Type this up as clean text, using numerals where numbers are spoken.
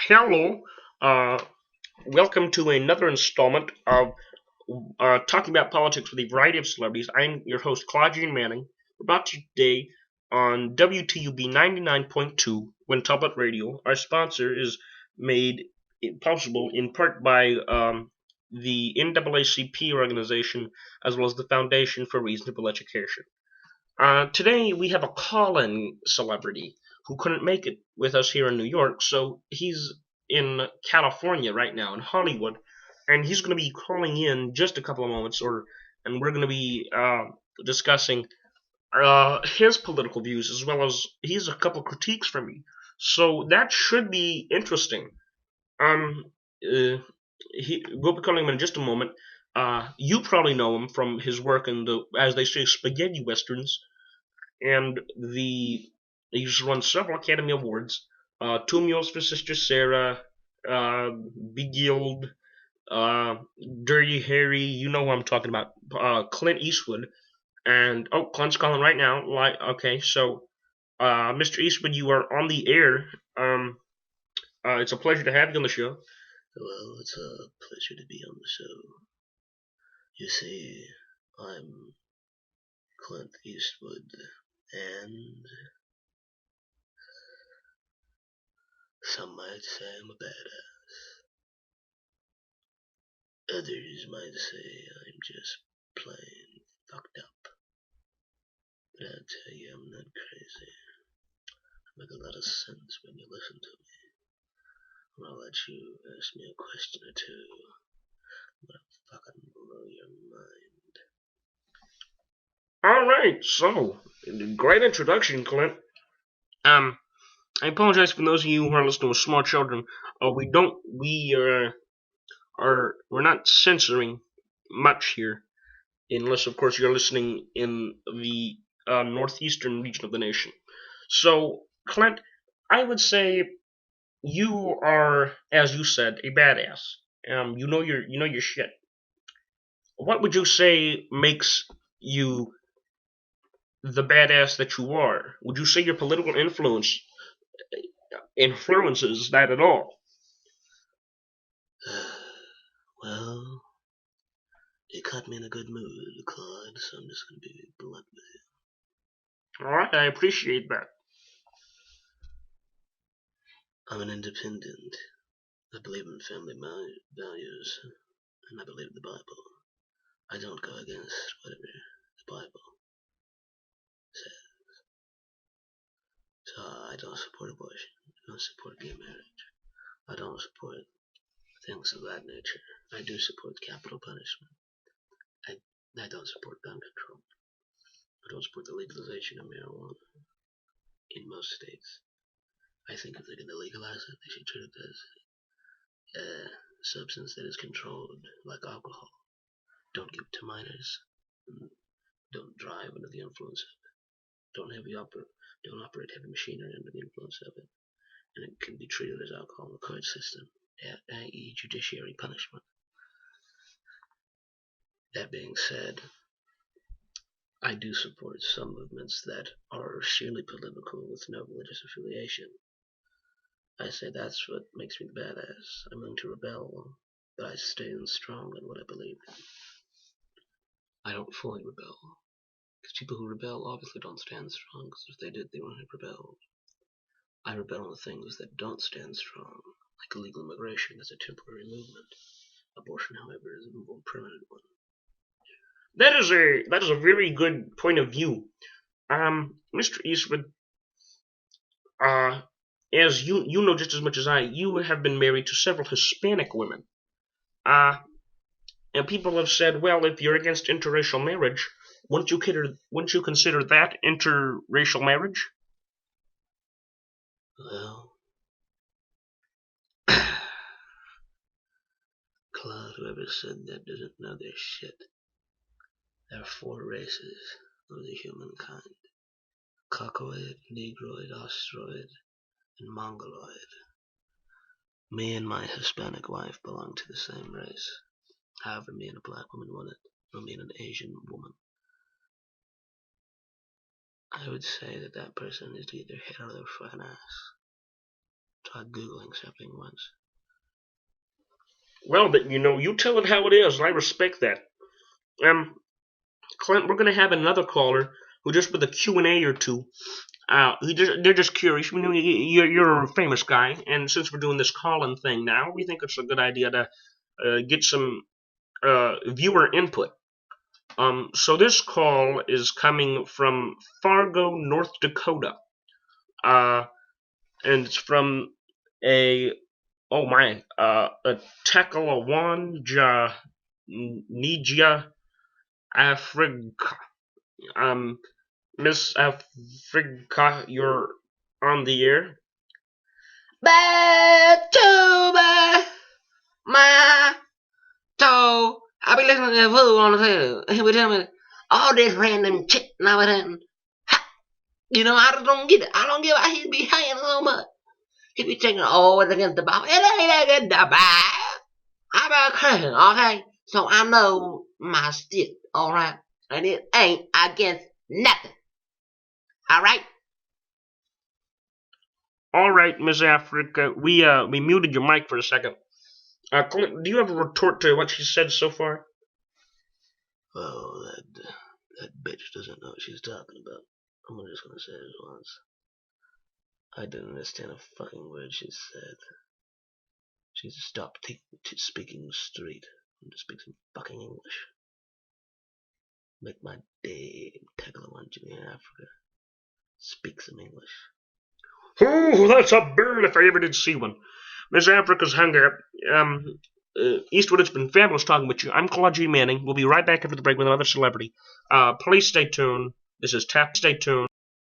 Hello. Welcome to another installment of Talking About Politics with a Variety of Celebrities. I'm your host, Claude-Gene Manning. We're brought to you today on W.T.U.B 99.2 Wentublet Radio. Our sponsor is made possible in part by the NAACP organization as well as the Foundation for Reasonable Education. Today we have a call-in celebrity who couldn't make it with us here in New York, so he's in California right now, in Hollywood, and he's going to be calling in just a couple of moments, and we're going to be discussing his political views as well as he has a couple critiques from me. So that should be interesting. We'll be calling him in just a moment. You probably know him from his work in the, as they say, spaghetti westerns, and he's won several Academy Awards. Two Mules for Sister Sarah, Beguiled, Dirty Harry. You know who I'm talking about. Clint Eastwood, and Clint's calling right now. Okay, so Mr. Eastwood, you are on the air. It's a pleasure to have you on the show. Well, it's a pleasure to be on the show. You see, I'm Clint Eastwood, and some might say I'm a badass. Others might say I'm just plain fucked up. But I tell you, I'm not crazy. I make a lot of sense when you listen to me. And I'll let you ask me a question or two. I'm gonna fucking blow your mind. Alright, so, great introduction, Clint. I apologize for those of you who are listening with small children. We're not censoring much here, unless, of course, you're listening in the northeastern region of the nation. So, Clint, I would say you are, as you said, a badass. You know your shit. What would you say makes you the badass that you are? Would you say your political influences that at all? Well, it caught me in a good mood, Claude, so I'm just gonna be blunt with you. Alright, I appreciate that. I'm an independent. I believe in family values, and I believe in the Bible. I don't go against whatever the Bible says. So I don't support abortion. I don't support gay marriage. I don't support things of that nature. I do support capital punishment. I don't support gun control. I don't support the legalization of marijuana in most states. I think if they're going to legalize it, they should treat it as a substance that is controlled, like alcohol. Don't give it to minors. Don't drive under the influence of it. Don't operate heavy machinery under the influence of it. And it can be treated as alcohol in the court system, i.e. judiciary punishment. That being said, I do support some movements that are sheerly political with no religious affiliation. I say that's what makes me the badass. I'm willing to rebel, but I stand strong in what I believe in. I don't fully rebel, because people who rebel obviously don't stand strong, because if they did, they wouldn't have rebelled. I rebel on the things that don't stand strong, like illegal immigration as a temporary movement. Abortion, however, is a more permanent one. That is a very good point of view. Mr. Eastwood, as you know just as much as I, you have been married to several Hispanic women. And people have said, well, if you're against interracial marriage, wouldn't you consider that interracial marriage? Well, Claude, whoever said that doesn't know their shit. There are 4 races of the humankind: Caucoid, Negroid, Austroid, and Mongoloid. Me and my Hispanic wife belong to the same race. However, me and a black woman wouldn't, or me and an Asian woman. I would say that person needs to get their head out of their fucking ass. Try Googling something once. Well, but you tell it how it is, and I respect that. Clint, we're gonna have another caller who just with a Q&A or two. They're just curious. You're a famous guy, and since we're doing this call-in thing now, we think it's a good idea to get some viewer input. So this call is coming from Fargo, North Dakota, and it's from a Tekalawan Nija Africa. Miss Africa, you're on the air. Back to my toe. I be listening to that fool on the radio. He be telling me all this random shit and everything. I just don't get it. I don't get why he be hanging so much. He be taking it's against the Bible. It ain't against the Bible. I'm a Christian, okay? So I know my stick, alright? And it ain't against nothing. Alright? Alright, Miss Africa. We muted your mic for a second. Clint, do you have a retort to what she said so far? Oh, that bitch doesn't know what she's talking about. I'm just gonna say it once. I didn't understand a fucking word she said. She needs to stop speaking straight and to speak some fucking English. Make my day, Tekalawan in Africa. Speak some English. Oh, that's a bird if I ever did see one. Miss Africa's hung up. Eastwood, it's been fabulous talking with you. I'm Claude-Gene Manning. We'll be right back after the break with another celebrity. Please stay tuned. This is T.A.P.W.A.V.O.C. Stay tuned.